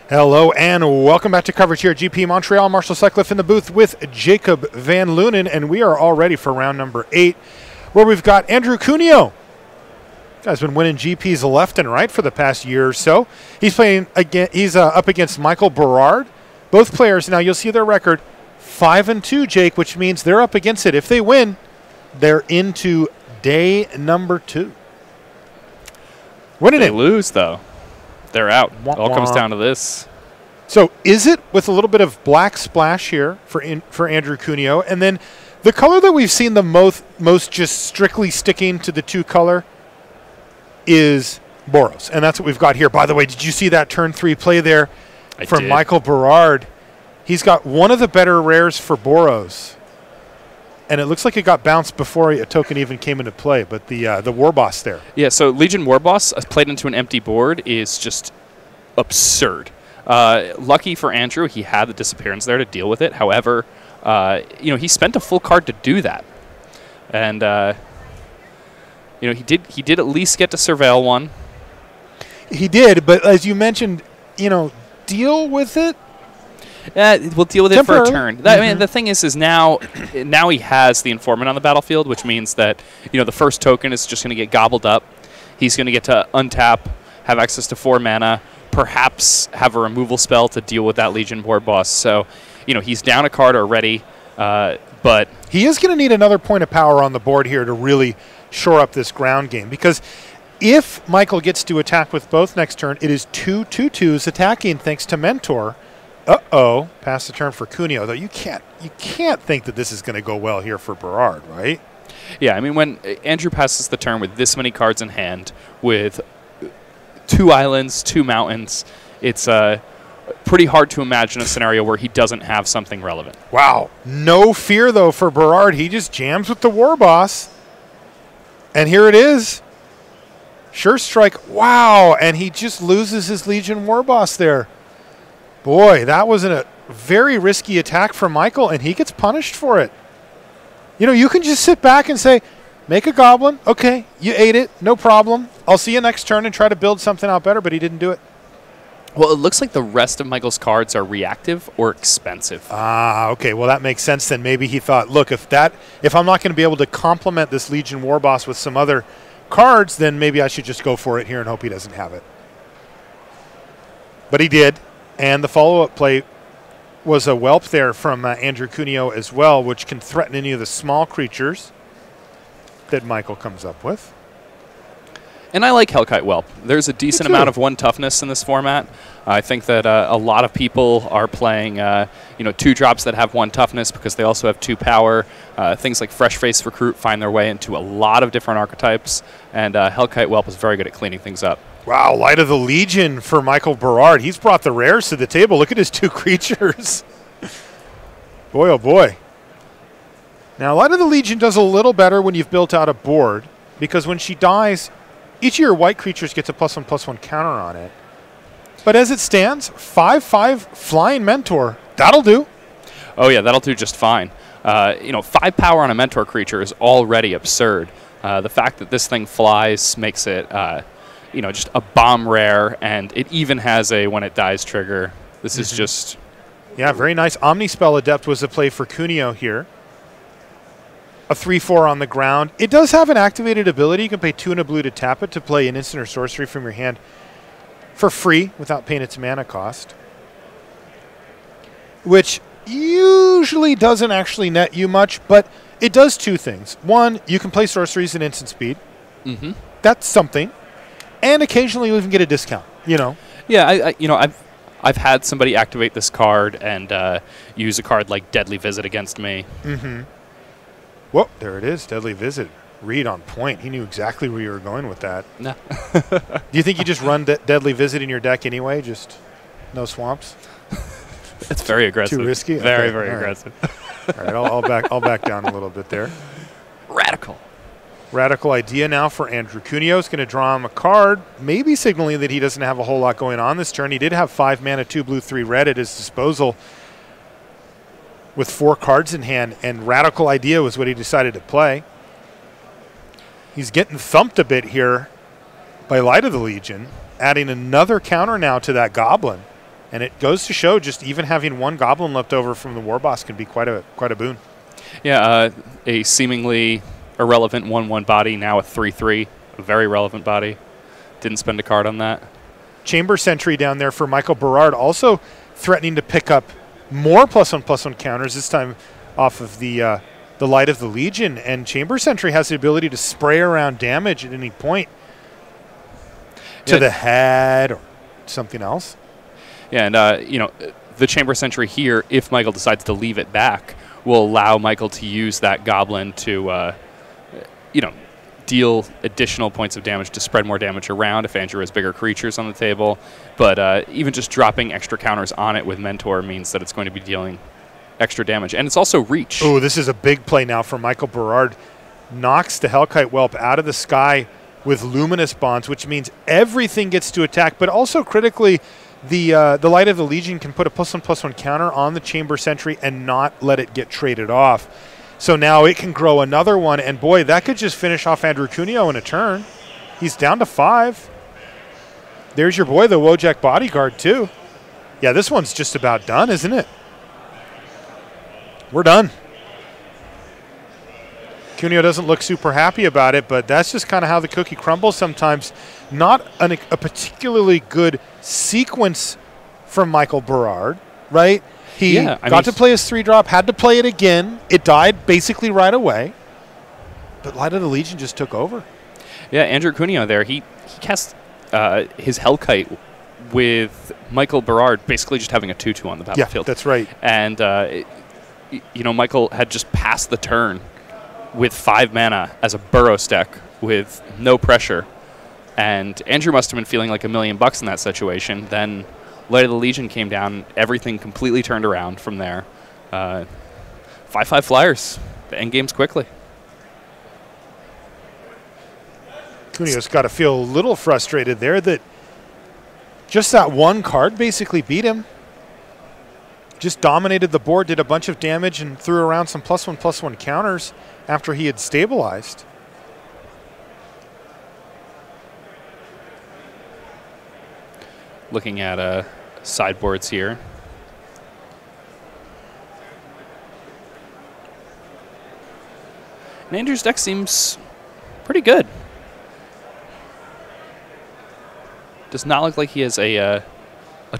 Hello and welcome back to coverage here at GP Montreal. Marshall Sutcliffe in the booth with Jacob Van Lunen, and we are all ready for round number 8, where we've got Andrew Cuneo. Guy's been winning GPs left and right for the past year or so. He's playing again. He's up against Michael Berard. Both players now. You'll see their record 5-2, Jake, which means they're up against it. If they win, they're into day number 2. If they lose, though, they're out. All comes down to this. So is it with a little bit of black splash here for Andrew Cuneo, and then the color that we've seen the most just strictly sticking to the 2 color is Boros, and that's what we've got here. By the way, did you see that turn 3 play there from Michael Berard? He's got one of the better rares for Boros, and it looks like it got bounced before a token even came into play, but the War Boss there. Yeah, so Legion War Boss played into an empty board is just absurd. Lucky for Andrew, he had the disappearance there to deal with it. However, he spent a full card to do that. And, he did at least get to surveil one. He did, but as you mentioned, deal with it. We'll deal with it for a turn. I mean, the thing is now he has the informant on the battlefield, which means that the first token is just going to get gobbled up. He's going to get to untap, have access to 4 mana, perhaps have a removal spell to deal with that Legion War Boss. So, he's down a card already, but he is going to need another point of power on the board here to really shore up this ground game, because if Michael gets to attack with both next turn, it is 2 2/2s attacking thanks to Mentor. Pass the turn for Cuneo, though. You can't think that this is going to go well here for Berard, right? Yeah, I mean, when Andrew passes the turn with this many cards in hand, with 2 islands, 2 mountains, it's pretty hard to imagine a scenario where he doesn't have something relevant. Wow. No fear, though, for Berard. He just jams with the War Boss. And here it is. Sure strike. Wow. And he just loses his Legion War Boss there. Boy, that was a very risky attack from Michael, and he gets punished for it. You can just sit back and say, make a goblin. Okay, you ate it. No problem. I'll see you next turn and try to build something out better, but he didn't do it. Well, it looks like the rest of Michael's cards are reactive or expensive. Okay. Well, that makes sense then. Maybe he thought, look, if I'm not going to be able to complement this Legion War Boss with some other cards, then maybe I should just go for it here and hope he doesn't have it. But he did. And the follow-up play was a whelp there from Andrew Cuneo as well, which can threaten any of the small creatures that Michael comes up with. And I like Hellkite Whelp. There's a decent amount of 1 toughness in this format. I think that a lot of people are playing 2 drops that have 1 toughness because they also have 2 power. Things like Fresh Face Recruit find their way into a lot of different archetypes, and Hellkite Whelp is very good at cleaning things up. Wow, Light of the Legion for Michael Berard. He's brought the rares to the table. Look at his 2 creatures. Boy, oh boy. Now, Light of the Legion does a little better when you've built out a board, because when she dies, each of your white creatures gets a +1/+1 counter on it. But as it stands, 5/5 Flying Mentor. That'll do. Oh, yeah, that'll do just fine. 5 power on a Mentor creature is already absurd. The fact that this thing flies makes it just a bomb rare, and it even has a when it dies trigger. This is just... Yeah, very nice. Omnispell Adept was a play for Cuneo here. A 3/4 on the ground. It does have an activated ability. You can pay 2 and a blue to tap it to play an instant or sorcery from your hand for free without paying its mana cost, which usually doesn't actually net you much, but it does 2 things. 1, you can play sorceries at instant speed. That's something. And occasionally you even get a discount, Yeah, I've had somebody activate this card and use a card like Deadly Visit against me. Whoa, there it is, Deadly Visit. Reed on point. He knew exactly where you were going with that. No. Do you think you just run Deadly Visit in your deck anyway? Just no swamps? It's very aggressive. Too risky? Very, okay. very All aggressive. Right. All right, I'll back down a little bit there. Radical idea now for Andrew Cuneo. Is going to draw him a card, maybe signaling that he doesn't have a whole lot going on this turn. He did have 5 mana, 2 blue, 3 red at his disposal with 4 cards in hand, and Radical Idea was what he decided to play. He's getting thumped a bit here by Light of the Legion, adding another counter now to that Goblin. And it goes to show just even having one goblin left over from the War Boss can be quite a boon. Yeah, a seemingly irrelevant 1/1 body, now a 3/3, a very relevant body. Didn't spend a card on that. Chamber Sentry down there for Michael Berard, also threatening to pick up more +1/+1 counters, this time off of the Light of the Legion. And Chamber Sentry has the ability to spray around damage at any point to the head or something else. Yeah, and you know, the Chamber Sentry here, if Michael decides to leave it back, will allow Michael to use that goblin to, you know, deal additional points of damage to spread more damage around if Andrew has bigger creatures on the table. But even just dropping extra counters on it with Mentor means that it's going to be dealing extra damage. And it's also reach. Oh, this is a big play now for Michael Berard. Knocks the Hellkite Whelp out of the sky with Luminous Bonds, which means everything gets to attack, but also critically, the Light of the Legion can put a +1/+1 counter on the Chamber Sentry and not let it get traded off. So now it can grow another one, and boy, that could just finish off Andrew Cuneo in a turn. He's down to 5. There's your boy, the Wojak Bodyguard, too. Yeah, this one's just about done, isn't it? We're done. Cuneo doesn't look super happy about it, but that's just kind of how the cookie crumbles sometimes. Not a particularly good sequence from Michael Berard, right? He got to play his 3-drop, had to play it again. It died basically right away. But Light of the Legion just took over. Yeah, Andrew Cuneo there, he cast his Hellkite with Michael Berard basically just having a 2/2 on the battlefield. Yeah, that's right. And, you know, Michael had just passed the turn with 5 mana as a Burrows deck with no pressure. And Andrew must have been feeling like $1 million in that situation. Then Light of the Legion came down. Everything completely turned around from there. 5/5 flyers. The end game's quickly. Cuneo's got to feel a little frustrated there that just that one card basically beat him. Just dominated the board, did a bunch of damage, and threw around some +1/+1 counters after he had stabilized. Looking at sideboards here. And Andrew's deck seems pretty good. Does not look like he has a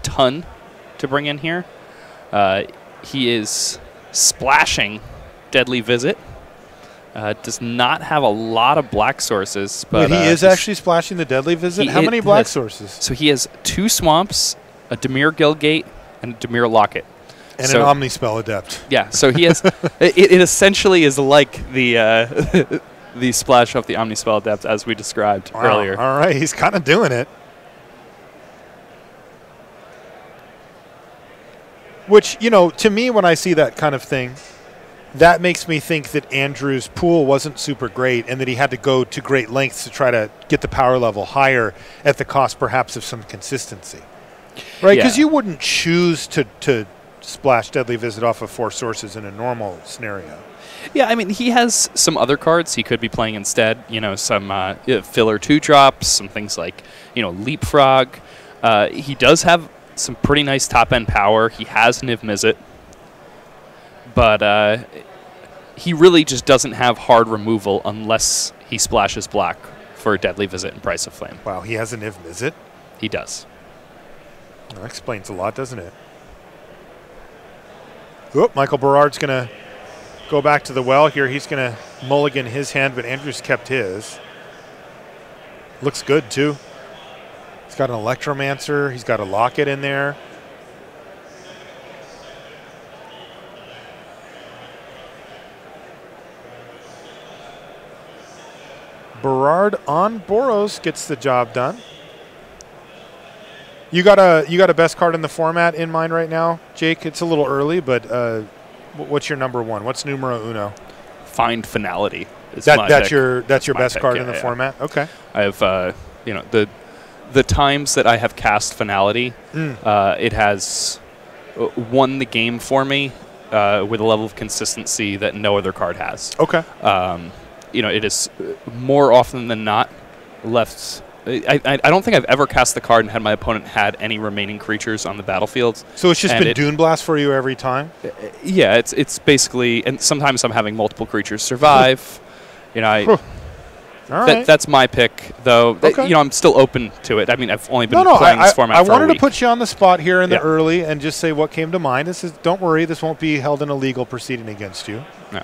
ton to bring in here. He is splashing Deadly Visit. Does not have a lot of black sources. But he is actually splashing the Deadly Visit? How many black sources? So he has 2 Swamps, a Dimir Guildgate, and a Dimir Locket. And an Omnispell Adept. Yeah, so he has... it essentially is like the the splash off the Omnispell Adept as we described earlier. All right, he's kind of doing it. Which, you know, to me, when I see that kind of thing, that makes me think that Andrew's pool wasn't super great and that he had to go to great lengths to try to get the power level higher at the cost, perhaps, of some consistency. Right? Because you wouldn't choose to splash Deadly Visit off of 4 sources in a normal scenario. Yeah, I mean, he has some other cards he could be playing instead. You know, some filler 2-drops, some things like, you know, Leapfrog. He does have some pretty nice top-end power. He has Niv Mizzet. But he really just doesn't have hard removal unless he splashes black for Deadly Visit and Price of Flame. Wow, he has a Niv Mizzet? He does. That explains a lot, doesn't it? Oh, Michael Berard's going to go back to the well here. He's going to mulligan his hand, but Andrew's kept his. Looks good, too. He's got an Electromancer. He's got a Locket in there. Berard on Boros gets the job done. You got a best card in the format in mind right now, Jake? It's a little early, but what's your number 1? What's numero uno? Find Finality. That's your best card in the format. Okay. I have you know, the times that I have cast Finality, it has won the game for me with a level of consistency that no other card has. Okay. You know, it is more often than not left I don't think I've ever cast the card and had my opponent had any remaining creatures on the battlefield. So it's just been Dune Blast for you every time? Yeah, it's basically, and sometimes I'm having multiple creatures survive. All right. That's my pick, though. Okay. I'm still open to it. I mean, I've only been playing this format for a week. I wanted to put you on the spot here in the early and just say what came to mind. Don't worry, this won't be held in a legal proceeding against you. No.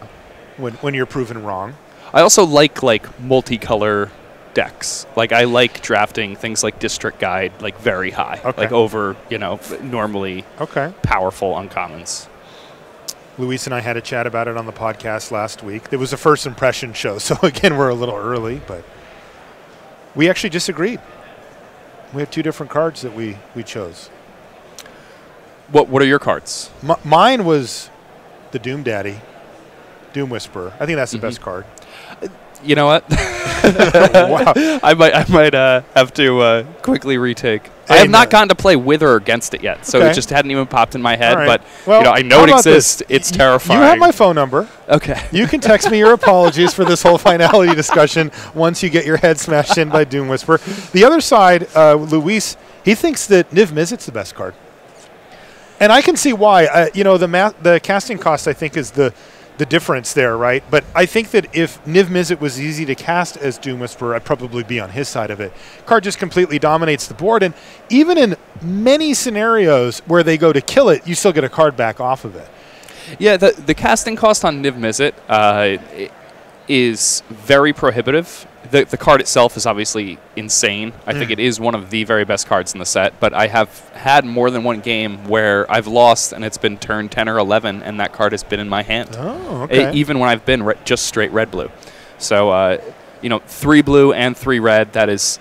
When you're proven wrong. I also like multicolor decks. Like, I like drafting things like District Guide very high, over normally powerful uncommons. Luis and I had a chat about it on the podcast last week. It was a first impression show, so again, we're a little early, but we actually disagreed. We have two different cards that we chose. What are your cards? Mine was the Doom Daddy, Doom Whisperer. I think that's the best card. You know what? Wow. I might have to quickly retake. I have not gotten to play with or against it yet, so it just hadn't even popped in my head. Right. But well, I know it exists. It's terrifying. You have my phone number. Okay. You can text me your apologies for this whole finality discussion once you get your head smashed in by Doom Whisperer. The other side, Luis, he thinks that Niv Mizzet's the best card, and I can see why. The casting cost, I think, is the difference there, right? But I think that if Niv Mizzet was easy to cast as Doom Whisperer, I'd probably be on his side of it. Card just completely dominates the board, and even in many scenarios where they go to kill it, you still get a card back off of it. Yeah, the casting cost on Niv Mizzet is very prohibitive. The card itself is obviously insane. I think it is one of the very best cards in the set, but I have had more than one game where I've lost and it's been turn 10 or 11 and that card has been in my hand. Oh, okay. Even when I've been just straight red-blue. So, 3 blue and 3 red, that is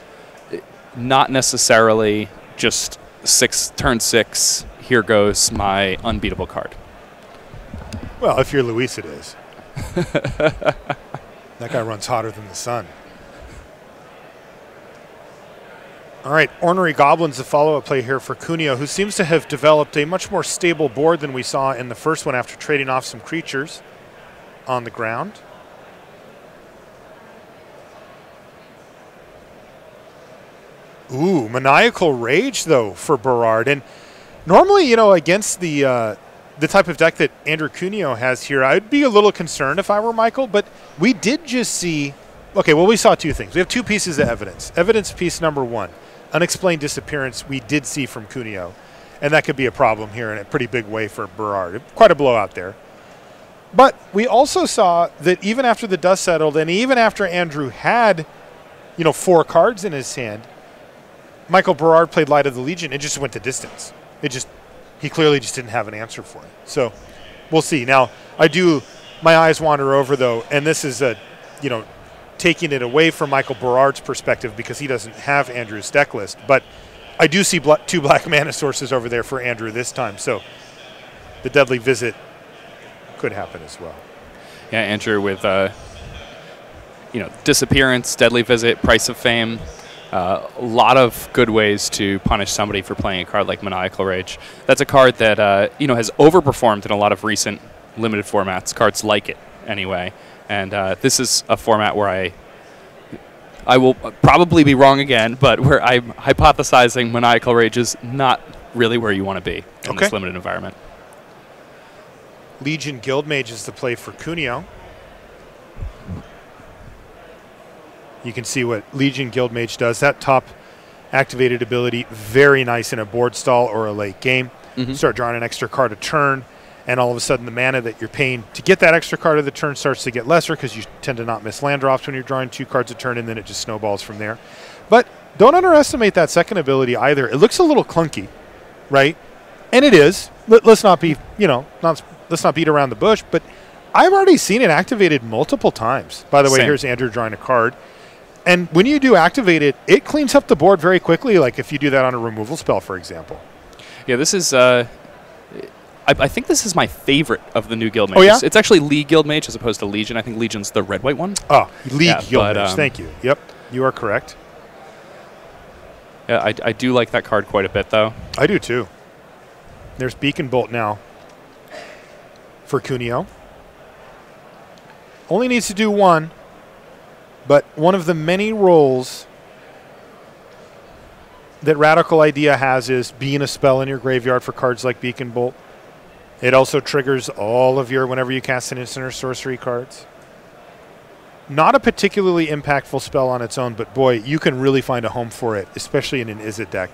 not necessarily just turn 6, here goes my unbeatable card. Well, if you're Luis, it is. That guy runs hotter than the sun. All right, Ornery Goblins, the follow-up play here for Cuneo, who seems to have developed a much more stable board than we saw in the first one after trading off some creatures on the ground. Ooh, Maniacal Rage, though, for Berard. And normally, against the type of deck that Andrew Cuneo has here, I'd be a little concerned if I were Michael, but we did just see... Okay, well, we saw two things. We have two pieces of evidence. Evidence piece number 1, unexplained disappearance we did see from Cuneo, and that could be a problem here in a pretty big way for Berard. Quite a blowout there. But we also saw that even after the dust settled, and even after Andrew had, 4 cards in his hand, Michael Berard played Light of the Legion. It just went the distance. He clearly just didn't have an answer for it. So we'll see. Now, my eyes wander over, though, and this is taking it away from Michael Berard's perspective because he doesn't have Andrew's deck list. But I do see 2 black mana sources over there for Andrew this time. So the Deadly Visit could happen as well. Yeah, Andrew with, Disappearance, Deadly Visit, Price of Fame. A lot of good ways to punish somebody for playing a card like Maniacal Rage. That's a card that, has overperformed in a lot of recent limited formats, cards like it anyway. And this is a format where I will probably be wrong again, but where I'm hypothesizing Maniacal Rage is not really where you want to be in this limited environment. Legion Guildmage is the play for Cuneo. You can see what Legion Guildmage does. That top activated ability, very nice in a board stall or a late game. Start drawing an extra card a turn, and all of a sudden the mana that you're paying to get that extra card of the turn starts to get lesser because you tend to not miss land drops when you're drawing 2 cards a turn, and then it just snowballs from there. But don't underestimate that second ability either. It looks a little clunky, right? And it is. Let's not be, let's not beat around the bush, but I've already seen it activated multiple times. By the way, here's Andrew drawing a card. And when you do activate it, it cleans up the board very quickly, like if you do that on a removal spell, for example. Yeah, this is... I think this is my favorite of the new Guildmages. Oh, yeah? It's actually League Guildmage as opposed to Legion. I think Legion's the red-white one. Oh, League Guildmage. Thank you. Yep, you are correct. Yeah, I do like that card quite a bit, though. I do, too. There's Beacon Bolt now for Cuneo. Only needs to do 1, but one of the many roles that Radical Idea has is being a spell in your graveyard for cards like Beacon Bolt. It also triggers all of your whenever you cast an instant or sorcery cards. Not a particularly impactful spell on its own, but boy, you can really find a home for it, especially in an Izzet deck.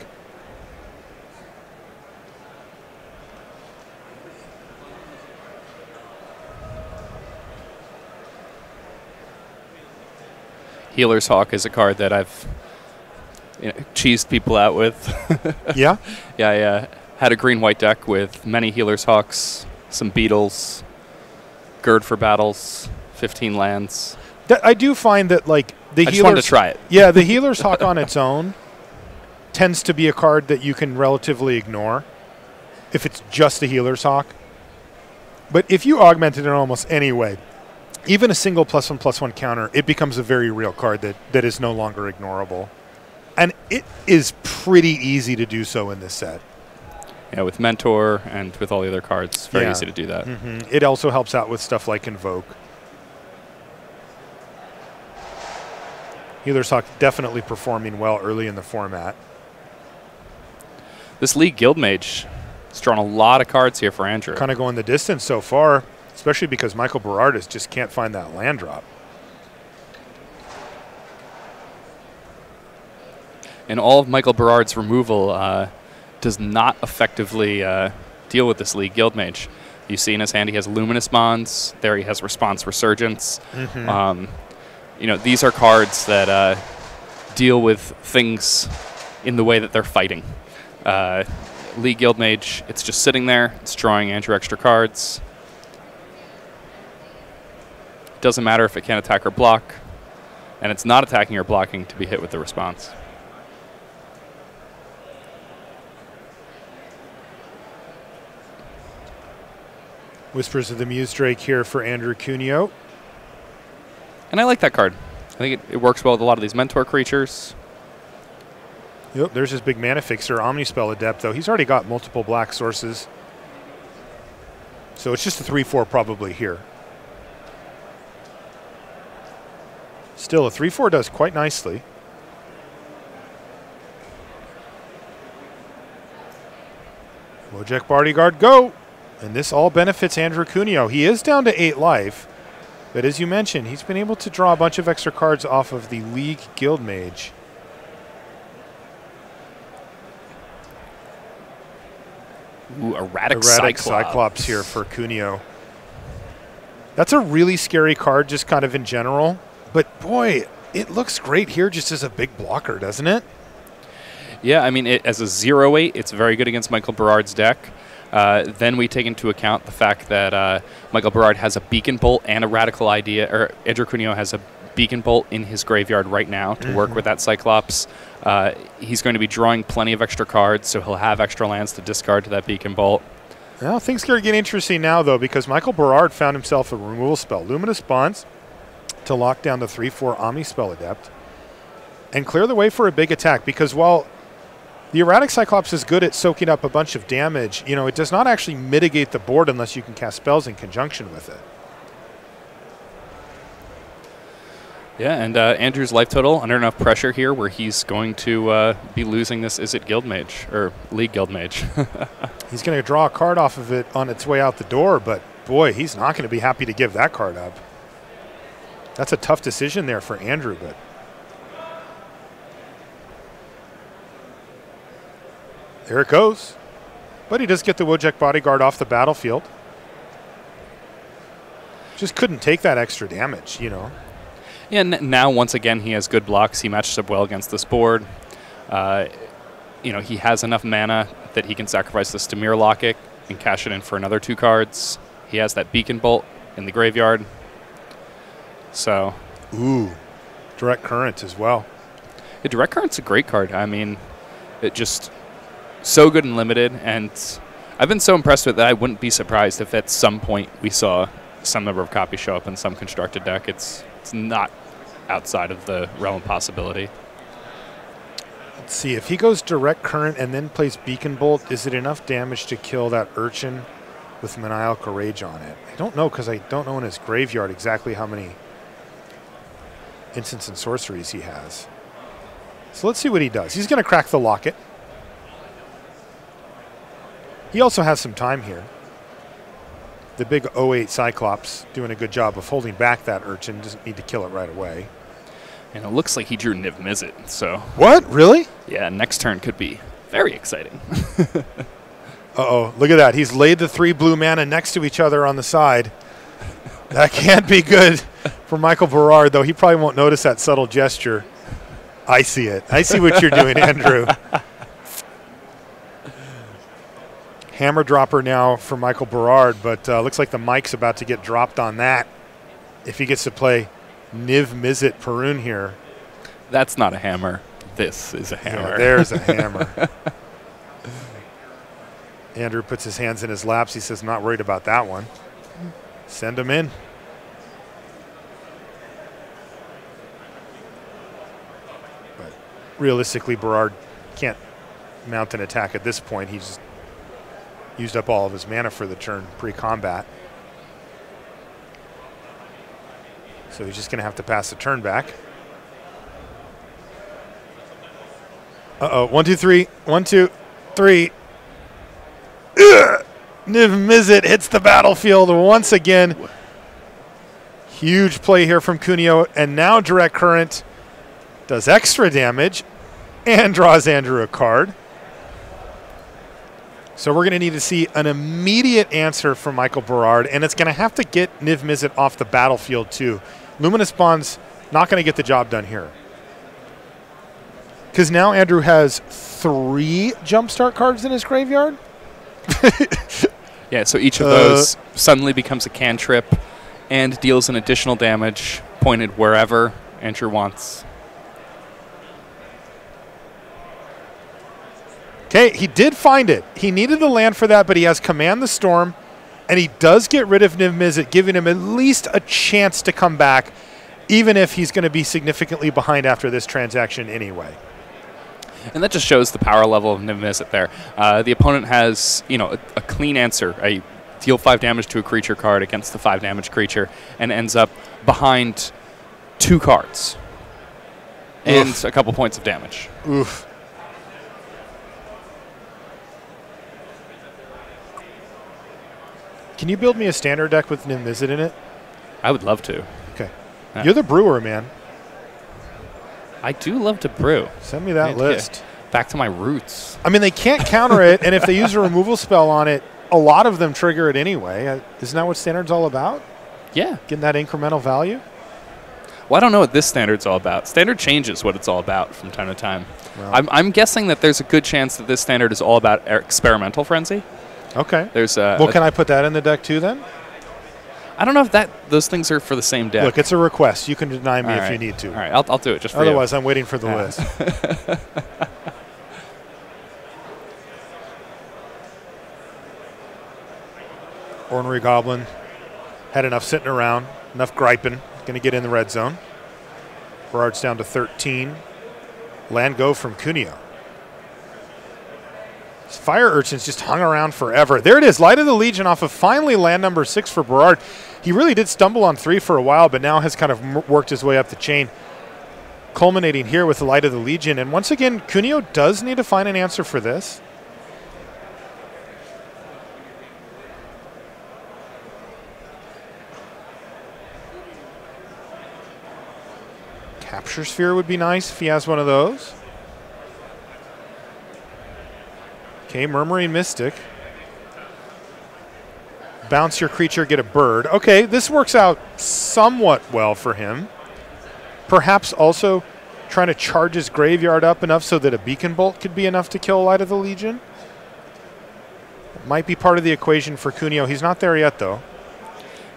Healer's Hawk is a card that I've cheesed people out with. Yeah? Yeah, I had a green-white deck with many Healer's Hawks, some Beetles, Gird for Battles, 15 lands. I do find that, like, I just wanted to try it. Yeah, the Healer's Hawk on its own tends to be a card that you can relatively ignore if it's just a Healer's Hawk. But if you augment it in almost any way, even a single +1/+1 counter, it becomes a very real card that is no longer ignorable. And it is pretty easy to do so in this set. Yeah, with Mentor and with all the other cards, very easy to do that. It also helps out with stuff like Invoke. Healer's Hawk definitely performing well early in the format. This League Guildmage has drawn a lot of cards here for Andrew. Kind of going the distance so far, especially because Michael Berardis just can't find that land drop. And all of Michael Berard's removal does not effectively deal with this League Guildmage. You see in his hand he has Luminous Bonds. There he has Response Resurgence. These are cards that deal with things in the way that they're fighting. League Guildmage, it's just sitting there. It's drawing Andrew extra cards. Doesn't matter if it can't attack or block. And it's not attacking or blocking to be hit with the response. Whispers of the Muse Drake here for Andrew Cuneo. And I like that card. I think it works well with a lot of these Mentor creatures. Yep, there's his big mana fixer, Omnispell Adept, though. He's already got multiple black sources. So it's just a 3/4 probably here. Still, a 3/4 does quite nicely. Wojek Bodyguard, go! And this all benefits Andrew Cuneo. He is down to 8 life. But as you mentioned, he's been able to draw a bunch of extra cards off of the League Guildmage. Ooh, Erratic Cyclops here for Cuneo. That's a really scary card just kind of in general. But boy, it looks great here just as a big blocker, doesn't it? Yeah, I mean, as a 0/8, it's very good against Michael Berard's deck. Then we take into account the fact that Michael Berard has a Beacon Bolt and a Radical Idea, or Andrew Cuneo has a Beacon Bolt in his graveyard right now to work with that Cyclops. He's going to be drawing plenty of extra cards, so he'll have extra lands to discard to that Beacon Bolt. Well, things are getting interesting now, though, because Michael Berard found himself a removal spell, Luminous Bonds, to lock down the 3/4 Omnispell Adept and clear the way for a big attack, because while the Erratic Cyclops is good at soaking up a bunch of damage, it does not actually mitigate the board unless you can cast spells in conjunction with it. Yeah, and Andrew's life total under enough pressure here where he's going to be losing this Izzet Guildmage, or League Guildmage. He's going to draw a card off of it on its way out the door, but boy, he's not going to be happy to give that card up. That's a tough decision there for Andrew, but there it goes. But he does get the Wojek Bodyguard off the battlefield. Just couldn't take that extra damage, Yeah, now once again he has good blocks. He matches up well against this board. He has enough mana that he can sacrifice this to Mirror Lock it and cash it in for another 2 cards. He has that Beacon Bolt in the graveyard. So, ooh, Direct Current as well. Yeah, Direct Current's a great card. I mean, it just so good and limited, and I've been so impressed with it that I wouldn't be surprised if at some point we saw some number of copies show up in some constructed deck. It's not outside of the realm of possibility. Let's see, if he goes Direct Current and then plays Beacon Bolt, is it enough damage to kill that Urchin with Maniacal Rage on it? I don't know, because I don't know in his graveyard exactly how many instants and sorceries he has. So let's see what he does. He's going to crack the locket. He also has some time here. The big 08 Cyclops doing a good job of holding back that Urchin. Doesn't need to kill it right away. And it looks like he drew Niv Mizzet, so... What? Really? Yeah, next turn could be very exciting. Uh-oh, look at that. He's laid the 3 blue mana next to each other on the side. That can't be good for Michael Berard, though he probably won't notice that subtle gesture. I see it. I see what you're doing, Andrew. Hammer dropper now for Michael Berard, but looks like the mic's about to get dropped on that if he gets to play Niv Mizzet Perun here. That's not a hammer. This is a hammer. Yeah, there's a hammer. Andrew puts his hands in his laps. He says, not worried about that one. Send him in. But realistically, Berard can't mount an attack at this point. He's used up all of his mana for the turn pre-combat. So he's just going to have to pass the turn back. Uh-oh. 1, 2, 3. 1, 2, 3. Ugh! Niv Mizzet hits the battlefield once again. Huge play here from Cuneo. And now Direct Current does extra damage and draws Andrew a card. So we're going to need to see an immediate answer from Michael Berard. And it's going to have to get Niv Mizzet off the battlefield too. Luminous Bond's not going to get the job done here. Because now Andrew has 3 Jumpstart cards in his graveyard. Yeah, so each of those suddenly becomes a cantrip and deals an additional damage pointed wherever Andrew wants. Okay, he did find it. He needed the land for that, but he has Command the Storm, and he does get rid of Niv Mizzet, giving him at least a chance to come back, even if he's going to be significantly behind after this transaction anyway. And that just shows the power level of Niv Mizzet there. The opponent has, a clean answer. A deal 5 damage to a creature card against the 5 damage creature, and ends up behind 2 cards and a couple points of damage. Oof. Can you build me a standard deck with Niv Mizzet in it? I would love to. Okay. Yeah. You're the brewer, man. I do love to brew. Send me that list. Back to my roots. I mean, they can't counter it, and if they use a removal spell on it, a lot of them trigger it anyway. Isn't that what Standard's all about? Yeah. Getting that incremental value? Well, I don't know what this Standard's all about. Standard changes what it's all about from time to time. Well, I'm guessing that there's a good chance that this Standard is all about experimental frenzy. Okay. There's well, can I put that in the deck too then? I don't know if those things are for the same deck. Look, it's a request. You can deny me if you need to. All right, I'll do it just for Otherwise, you. I'm waiting for the list. Ornery Goblin had enough sitting around, enough griping. Going to get in the red zone. Berard's down to 13. Land go from Cuneo. Fire Urchins just hung around forever. There it is, Light of the Legion off of finally land number 6 for Berard. He really did stumble on 3 for a while, but now has kind of worked his way up the chain, culminating here with the Light of the Legion. And once again, Cuneo does need to find an answer for this. Capture Sphere would be nice if he has one of those. Okay, Murmuring Mystic. Bounce your creature, get a bird. Okay, this works out somewhat well for him. Perhaps also trying to charge his graveyard up enough so that a Beacon Bolt could be enough to kill Light of the Legion. It might be part of the equation for Cuneo. He's not there yet, though.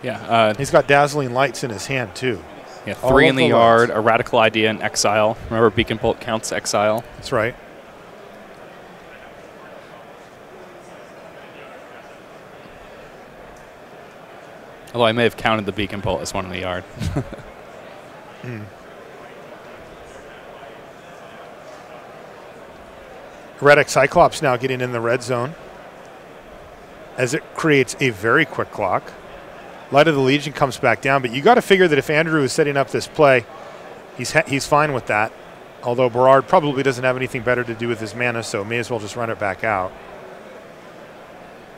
Yeah. He's got Dazzling Lights in his hand, too. Yeah, 3 in the yard, a Radical Idea, and Exile. Remember, Beacon Bolt counts Exile. That's right. Although I may have counted the Beacon Bolt as one in the yard. Heretic Cyclops now getting in the red zone as it creates a very quick clock. Light of the Legion comes back down, but you got to figure that if Andrew is setting up this play, he's fine with that. Although Berard probably doesn't have anything better to do with his mana, so may as well just run it back out.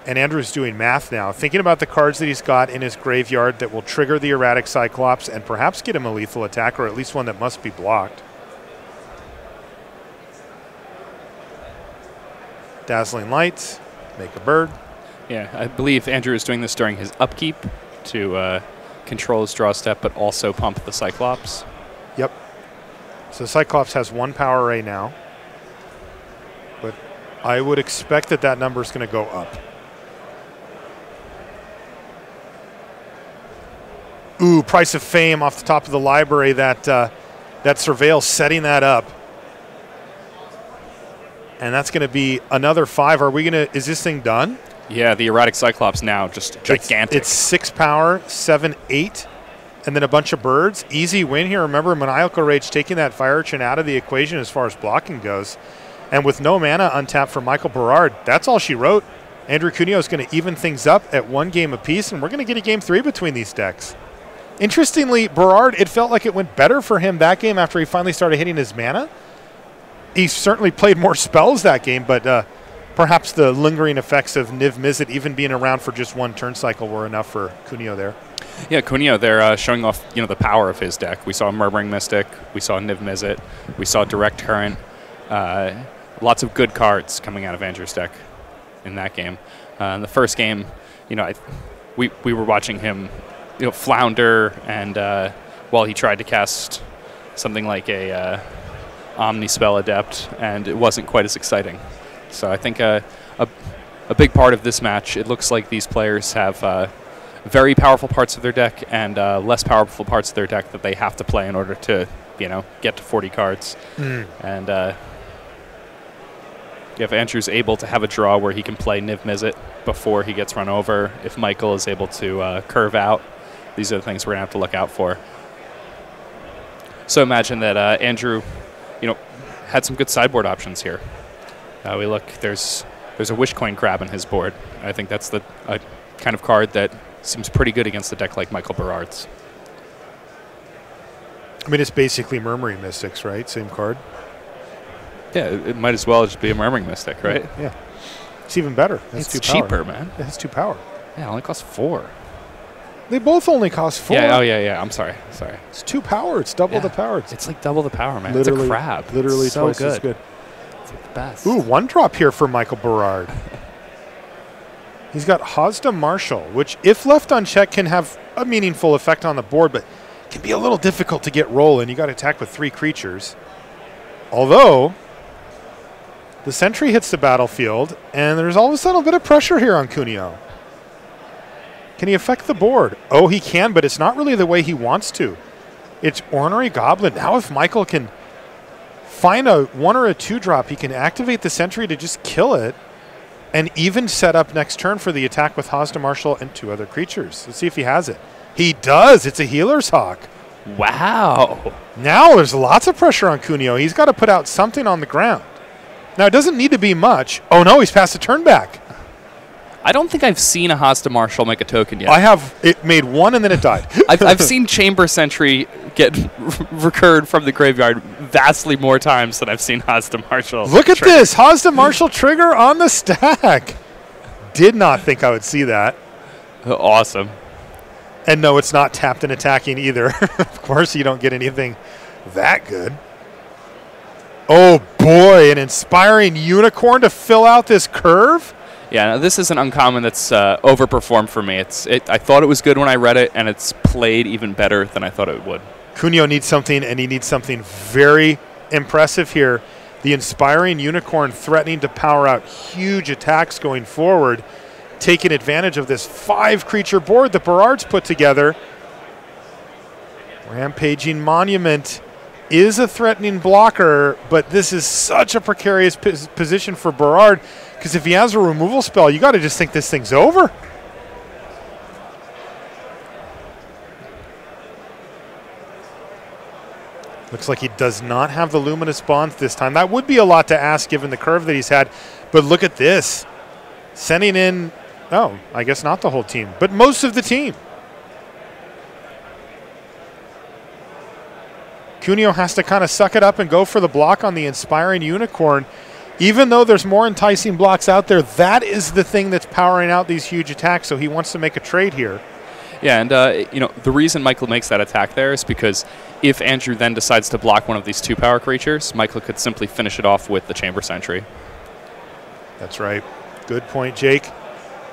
And Andrew's doing math now, thinking about the cards that he's got in his graveyard that will trigger the Erratic Cyclops and perhaps get him a lethal attack, or at least one that must be blocked. Dazzling Lights, make a bird. Yeah, I believe Andrew is doing this during his upkeep to control his draw step, but also pump the Cyclops. Yep. So Cyclops has 1 power right now, but I would expect that that number is going to go up. Ooh, Price of Fame off the top of the library. That Surveil setting that up. And that's going to be another 5. Are we going to – is this thing done? Yeah, the Erratic Cyclops now just gigantic. It's 6 power, 7, 8, and then a bunch of birds. Easy win here. Remember, Maniacal Rage taking that Fire Urchin out of the equation as far as blocking goes. And with no mana untapped for Michael Berard, that's all she wrote. Andrew Cuneo is going to even things up at 1 game apiece, and we're going to get a game 3 between these decks. Interestingly, Berard, it felt like it went better for him that game after he finally started hitting his mana. He certainly played more spells that game, but perhaps the lingering effects of Niv Mizzet even being around for just 1 turn cycle were enough for Cuneo there. Yeah, Cuneo there showing off the power of his deck. We saw Murmuring Mystic, we saw Niv Mizzet, we saw Direct Current. Lots of good cards coming out of Andrew's deck in that game. In the first game, we were watching him flounder, and while he tried to cast something like a Omnispell Adept, and it wasn't quite as exciting. So I think a big part of this match, it looks like these players have very powerful parts of their deck and less powerful parts of their deck that they have to play in order to, get to 40 cards. And if Andrew's able to have a draw where he can play Niv Mizzet before he gets run over, if Michael is able to curve out, these are the things we're going to have to look out for. So imagine that Andrew, had some good sideboard options here. We look, there's a Wishcoin Crab in his board. I think that's the kind of card that seems pretty good against a deck like Michael Berard's. I mean, it's basically Murmuring Mystics, right? Same card. Yeah, it might as well just be a Murmuring Mystic, right? Yeah. It's even better. It's cheaper, man. It has 2 power. Yeah, it only costs 4. They both only cost 4. Yeah, yeah. I'm sorry. It's 2 power. It's double the power. It's like double the power, man. Literally, it's a crab. Literally so twice good. as good. It's like the best. Ooh, 1 drop here for Michael Berard. He's got Hazda Marshall, which, if left unchecked, can have a meaningful effect on the board, but can be a little difficult to get rolling. You got to attack with 3 creatures. Although, the Sentry hits the battlefield, and there's all of a sudden a bit of pressure here on Cuneo. Can he affect the board? Oh, he can, but it's not really the way he wants to. It's Ornery Goblin. Now if Michael can find a 1 or a 2 drop, he can activate the Sentry to just kill it and even set up next turn for the attack with Hazda Marshall and 2 other creatures. Let's see if he has it. He does. It's a Healer's Hawk. Wow. Now there's lots of pressure on Cuneo. He's got to put out something on the ground. Now, it doesn't need to be much. Oh, no, he's passed the turn back. I don't think I've seen a Hazda Marshall make a token yet. I have. It made 1 and then it died. I've seen Chamber Sentry get recurred from the graveyard vastly more times than I've seen Hazda Marshall. Look at this. Hazda Marshall trigger on the stack. Did not think I would see that. Awesome. And no, it's not tapped and attacking either. Of course, you don't get anything that good. Oh, boy, an Inspiring Unicorn to fill out this curve? Yeah, no, this is an uncommon that's overperformed for me. I thought it was good when I read it, and it's played even better than I thought it would. Cuneo needs something, and he needs something very impressive here. The Inspiring Unicorn threatening to power out huge attacks going forward, taking advantage of this 5-creature board that Berard's put together. Rampaging Monument is a threatening blocker, but this is such a precarious position for Berard, because if he has a removal spell, you got to just think this thing's over. Looks like he does not have the Luminous Bonds this time. That would be a lot to ask given the curve that he's had, but look at this. Sending in, oh, I guess not the whole team, but most of the team. Cuneo has to kind of suck it up and go for the block on the Inspiring Unicorn. Even though there's more enticing blocks out there, that is the thing that's powering out these huge attacks, so he wants to make a trade here. Yeah, and the reason Michael makes that attack there is because if Andrew then decides to block one of these 2-power creatures, Michael could simply finish it off with the Chamber Sentry. That's right. Good point, Jake.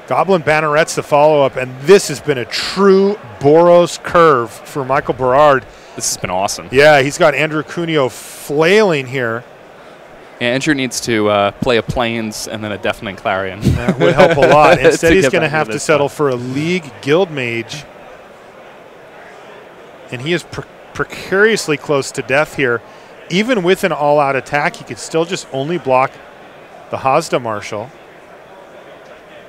Goblin Bannerets the follow-up, and this has been a true Boros curve for Michael Berard. This has been awesome. Yeah, he's got Andrew Cuneo flailing here. Yeah, Andrew needs to play a Plains and then a Deafening Clarion. That would help a lot. Instead, he's going to have to settle for a League Guild Mage. And he is precariously close to death here. Even with an all-out attack, he could still just only block the Hazda Marshal.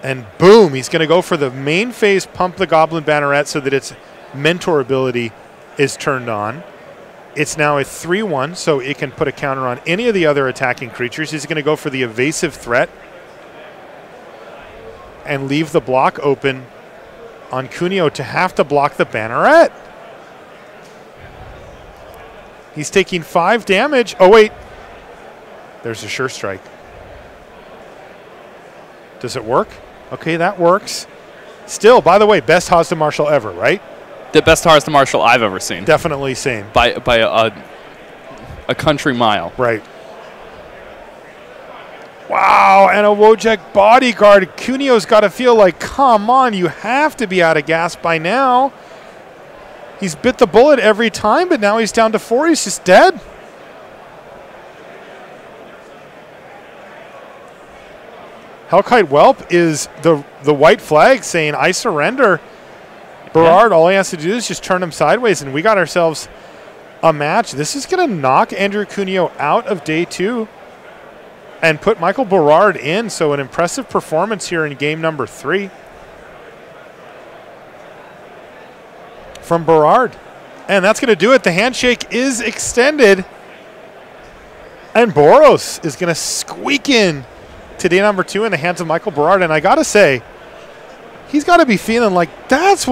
And boom, he's going to go for the main phase, pump the Goblin Banneret so that its mentor ability is turned on. It's now a 3-1, so it can put a counter on any of the other attacking creatures. He's going to go for the evasive threat and leave the block open on Cuneo to have to block the Banneret. He's taking 5 damage. Oh, wait. There's a Sure Strike. Does it work? Okay, that works. Still, by the way, best Hazda Marshal ever, right? The best Hazda Marshal I've ever seen. Definitely same. By a country mile. Right. Wow, and a Wojek Bodyguard. Cuneo's got to feel like, come on, you have to be out of gas by now. He's bit the bullet every time, but now he's down to 4. He's just dead. Hellkite Whelp is the white flag saying, I surrender. Berard, all he has to do is just turn him sideways, and we got ourselves a match. This is going to knock Andrew Cuneo out of day 2 and put Michael Berard in. So an impressive performance here in game number 3 from Berard. And that's going to do it. The handshake is extended. And Boros is going to squeak in to day number 2 in the hands of Michael Berard. And I got to say, he's got to be feeling like that's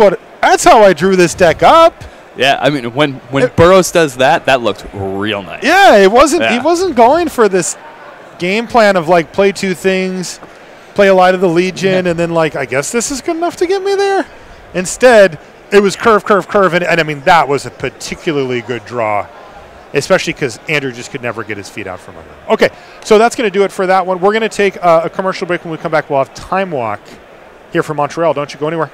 how I drew this deck up. Yeah, I mean, when Burroughs does that, that looked real nice. Yeah, it wasn't. Yeah. He wasn't going for this game plan of like play 2 things, play a Light of the Legion, and then like I guess this is good enough to get me there. Instead, it was curve, and I mean that was a particularly good draw, especially because Andrew just could never get his feet out from under him. Okay, so that's going to do it for that one. We're going to take a commercial break. When we come back, we'll have Time Walk here from Montreal. Don't you go anywhere.